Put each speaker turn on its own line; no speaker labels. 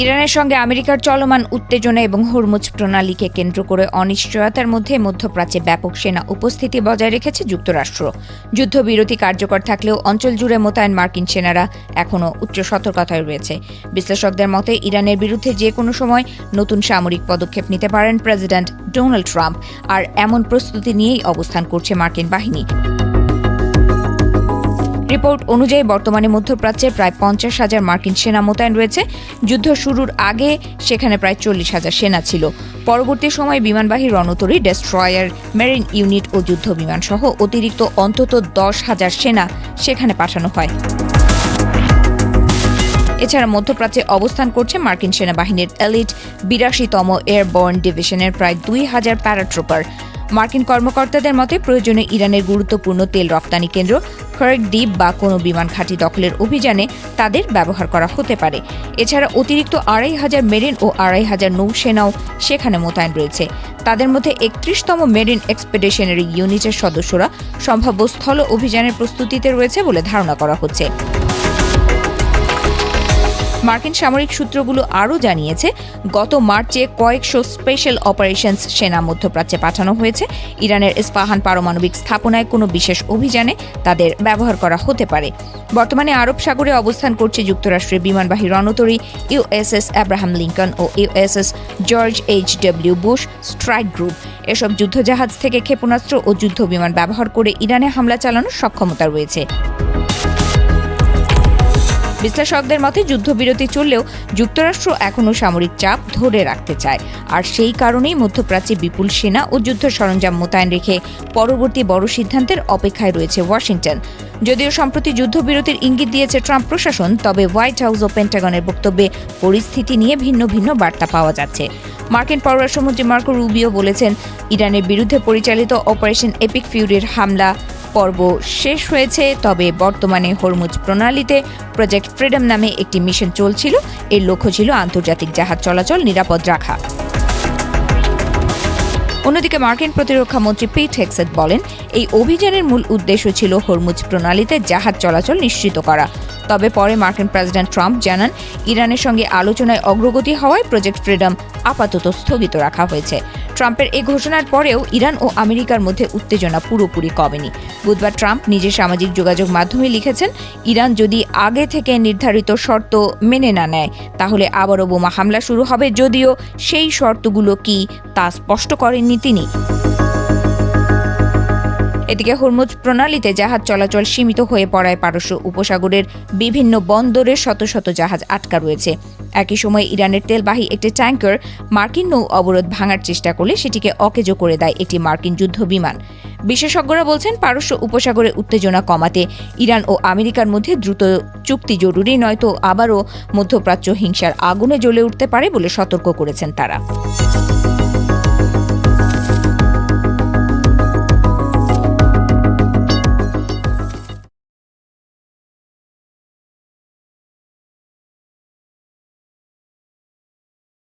ইরানের সঙ্গে আমেরিকার চলমান উত্তেজনা এবং হরমুজ প্রণালীকে কেন্দ্র করে অনিশ্চয়তার মধ্যে মধ্যপ্রাচ্যে ব্যাপক সেনা উপস্থিতি বজায় রেখেছে যুক্তরাষ্ট্র। যুদ্ধবিরতি কার্যকর থাকলেও অঞ্চল জুড়ে মোতায়েন মার্কিন সেনারা এখনও উচ্চ সতর্কতায় রয়েছে। বিশ্লেষকদের মতে ইরানের বিরুদ্ধে যে কোনো সময় নতুন সামরিক পদক্ষেপ নিতে পারেন প্রেসিডেন্ট ডোনাল্ড ট্রাম্প, আর এমন প্রস্তুতি নিয়েই অবস্থান করছে মার্কিন বাহিনী। রিপোর্ট অনুযায়ী বর্তমানে মধ্যপ্রাচ্যে প্রায় 50,000 মার্কিন সেনা মোতায়েন রয়েছে। যুদ্ধ শুরুর আগে সেখানে প্রায় 40,000 সেনা ছিল। পরবর্তী সময়ে বিমানবাহী রণতরী, ডেস্ট্রয়ার, মেরিন ইউনিট ও যুদ্ধ বিমান সহ অতিরিক্ত অন্তত 10,000 সেনা সেখানে পাঠানো হয়। এছাড়া মধ্যপ্রাচ্যে অবস্থান করছে মার্কিন সেনাবাহিনীর এলিট 82তম এয়ারবর্ন ডিভিশনের প্রায় 2,000 প্যারাট্রুপার। মার্কিন কর্মকর্তাদের মতে প্রয়োজনে ইরানের গুরুত্বপূর্ণ তেল রপ্তানি কেন্দ্র খর্গ দ্বীপ বা কোনো বিমান ঘাঁটি দখলের অভিযানে তাদের ব্যবহার করা হতে পারে। এছাড়া অতিরিক্ত 2,500 মেরিন ও 2,500 নৌসেনাও সেখানে মোতায়েন রয়েছে। তাদের মধ্যে 31তম মেরিন এক্সপেডিশনারি ইউনিটের সদস্যরা সম্ভাব্য স্থল অভিযানের প্রস্তুতিতে রয়েছে বলে ধারণা করা হচ্ছে। মার্কিন সামরিক সূত্রগুলো আরও জানিয়েছে, গত মার্চে কয়েকশো স্পেশাল অপারেশনস সেনা মধ্যপ্রাচ্যে পাঠানো হয়েছে। ইরানের ইস্পাহান পারমাণবিক স্থাপনায় কোনো বিশেষ অভিযানে তাদের ব্যবহার করা হতে পারে। বর্তমানে আরব সাগরে অবস্থান করছে যুক্তরাষ্ট্রের বিমানবাহী রণতরী ইউএসএস আব্রাহাম লিঙ্কন ও USS George H W. Bush strike group. এসব যুদ্ধজাহাজ থেকে ক্ষেপণাস্ত্র ও যুদ্ধ বিমান ব্যবহার করে ইরানে হামলা চালানোর সক্ষমতা রয়েছে। বিশ্লেষকদের মতে যুদ্ধবিরতি চললেও যুক্তরাষ্ট্র এখনও সামরিক চাপ ধরে রাখতে চায়, আর সেই কারণেই মধ্যপ্রাচ্যে বিপুল সেনা ও যুদ্ধ সরঞ্জাম মোতায়েন রেখে পরবর্তী বড় সিদ্ধান্তের অপেক্ষায় রয়েছে ওয়াশিংটন। যদিও সম্প্রতি যুদ্ধবিরতির ইঙ্গিত দিয়েছে ট্রাম্প প্রশাসন, তবে হোয়াইট হাউস ও পেন্টাগনের বক্তব্যে পরিস্থিতি নিয়ে ভিন্ন ভিন্ন বার্তা পাওয়া যাচ্ছে। মার্কিন পররাষ্ট্রমন্ত্রী মার্কো রুবিও বলেছেন, ইরানের বিরুদ্ধে পরিচালিত অপারেশন এপিক ফিউরির হামলা পর্ব শেষ হয়েছে, তবে বর্তমানে হরমুজ প্রণালীতে প্রজেক্ট ফ্রিডম নামে একটি মিশন চলছিল। এর লক্ষ্য ছিল আন্তর্জাতিক জাহাজ চলাচল নিরাপদ রাখা। অন্যদিকে মার্কিন প্রতিরক্ষা মন্ত্রী পিট হেগসেট বলেন, এই অভিযানের মূল উদ্দেশ্য ছিল হরমুজ প্রণালীতে জাহাজ চলাচল নিশ্চিত করা। তবে পরে মার্কিন প্রেসিডেন্ট ট্রাম্প জানান, ইরানের সঙ্গে আলোচনায় অগ্রগতি হওয়ায় প্রজেক্ট ফ্রিডম আপাতত স্থগিত রাখা হয়েছে। ট্রাম্পের এই ঘোষণার পরেও ইরান ও আমেরিকার মধ্যে উত্তেজনা পুরোপুরি কমেনি। বুধবার ট্রাম্প নিজের সামাজিক যোগাযোগ মাধ্যমে লিখেছেন, ইরান যদি আগে থেকে নির্ধারিত শর্ত মেনে না নেয় তাহলে আবারও বোমা হামলা শুরু হবে, যদিও সেই শর্তগুলো কি তা স্পষ্ট করেননি তিনি। এদিকে হরমুজ প্রণালীতে জাহাজ চলাচল সীমিত হয়ে পড়ায় পারস্য উপসাগরের বিভিন্ন বন্দরে শত শত জাহাজ আটকা রয়েছে। একই সময় ইরানের তেলবাহী একটি ট্যাঙ্কার মার্কিন নৌ অবরোধ ভাঙার চেষ্টা করলে সেটিকে অকেজো করে দেয় একটি মার্কিন যুদ্ধ বিমান। বিশেষজ্ঞরা বলছেন, পারস্য উপসাগরে উত্তেজনা কমাতে ইরান ও আমেরিকার মধ্যে দ্রুত চুক্তি জরুরি, নয়তো আবারও মধ্যপ্রাচ্য হিংসার আগুনে জ্বলে উঠতে পারে বলে সতর্ক করেছেন তারা।